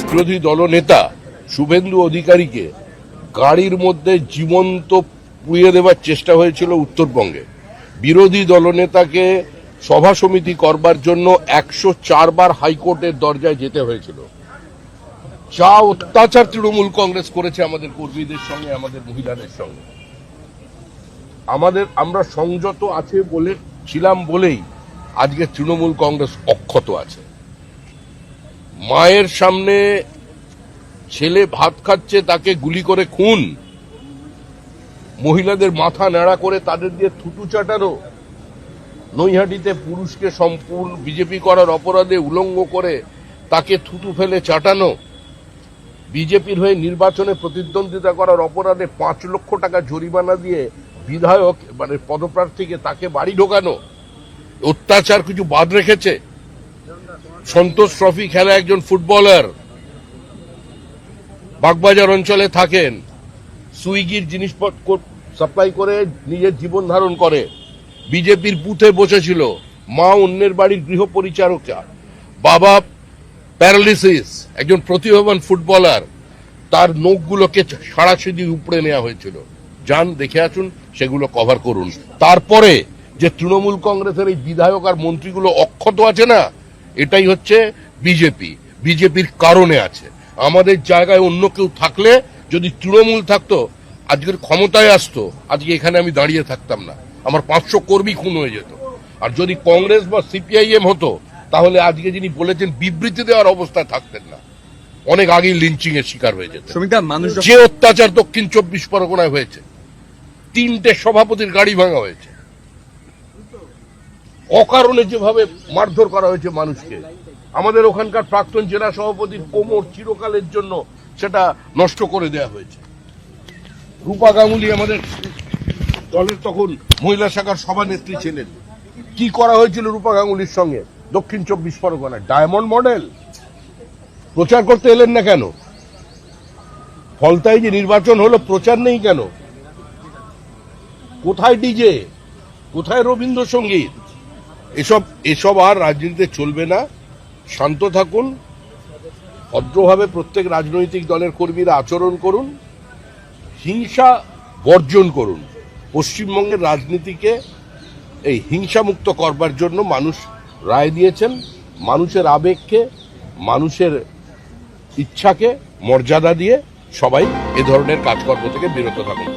বিরোধী দলনেতা শুভেন্দু অধিকারীকে গাড়ির মধ্যে জীবন্ত পুড়িয়ে দেওয়ার চেষ্টা হয়েছিল উত্তরবঙ্গে। বিরোধী দলনেতাকে সভা সমিতি করবার জন্য 104 বার হাইকোর্টের দরজায় যেতে হয়েছিল। যা অত্যাচার তৃণমূল কংগ্রেস করেছে আমাদের কর্মীদের সঙ্গে, আমাদের মহিলাদের সঙ্গে, আমরা সংযত আছে ছিলাম বলেই আজকে তৃণমূল কংগ্রেস অক্ষত আছে। মায়ের সামনে ছেলে ভাত খাচ্ছে, তাকে গুলি করে খুন, মহিলাদের মাথা ন্যাড়া করে তাদের দিয়ে থুতু চাটানো, নৈহাটিতে পুরুষকে সম্পূর্ণ বিজেপি করার অপরাধে উলঙ্গ করে তাকে থুতু ফেলে চাটানো, বিজেপির হয়ে নির্বাচনে প্রতিদ্বন্দ্বিতা করার অপরাধে 5 লক্ষ টাকা জরিমানা দিয়ে বিধায়ক পদপ্রার্থীকে তাকে বাড়ি ঢোকানো, অত্যাচার কিছু বাদ রেখেছে? সন্তোষ ট্রফি খেলা একজন ফুটবলার, বাগবাজার অঞ্চলে থাকেন, সুইগির জিনিসপত্র সাপ্লাই করে নিজের জীবন ধারণ করে, বিজেপির বুথে বসেছিল, মা অন্যের বাড়ির গৃহ পরিচারিকা, বাবা প্যারালিসিস, একজন প্রতিভাবান ফুটবলার, তার নখগুলোকে সারাশিদি উপড়ে নেওয়া হয়েছিল। যান দেখে আসুন, সেগুলো কভার করুন। তারপরে যে তৃণমূল কংগ্রেসের এই বিধায়ক আর মন্ত্রীগুলো অক্ষত আছে না, এটাই হচ্ছে বিজেপির কারণে আছে। আমাদের জায়গায় অন্য কেউ থাকলে, যদি তৃণমূল থাকতো, আজকের ক্ষমতায় আসতো, আজকে এখানে আমি দাঁড়িয়ে থাকতাম না, আমার 500 কর্মী খুন হয়ে যেত। আর যদি কংগ্রেস বা সিপিআইএম হতো, তাহলে আজকে যিনি বলেছেন বিবৃতি দেওয়ার অবস্থায় থাকতেন না, অনেক আগেই লিঞ্চিং এর শিকার হয়ে যেত। যে অত্যাচার দক্ষিণ 24 পরগনায় হয়েছে, 3টে সভাপতির গাড়ি ভাঙা হয়েছে, অকারণে যেভাবে মারধর করা হয়েছে মানুষকে, আমাদের ওখানকার প্রাক্তন জেলা সভাপতির কোমর চিরকালের জন্য সেটা নষ্ট করে দেওয়া হয়েছে। রূপা গাঙ্গুলি আমাদের দলের তখন মহিলা শাখার সভানেত্রী ছিলেন, কি করা হয়েছিল রূপা গাঙ্গুলির সঙ্গে দক্ষিণ 24 পরগনায়? ডায়মন্ড মডেল প্রচার করতে এলেন না কেন? ফলতায় যে নির্বাচন হলো, প্রচার নেই কেন? কোথায় ডিজে, কোথায় রবীন্দ্রসঙ্গীত? এসব আর রাজনীতিতে চলবে না। শান্ত থাকুন, ভদ্রভাবে প্রত্যেক রাজনৈতিক দলের কর্মীরা আচরণ করুন, হিংসা বর্জন করুন। পশ্চিমবঙ্গের রাজনীতিকে এই হিংসামুক্ত করবার জন্য মানুষ রায় দিয়েছেন। মানুষের আবেগকে, মানুষের ইচ্ছাকে মর্যাদা দিয়ে সবাই এ ধরনের কাজকর্ম থেকে বিরত থাকুন।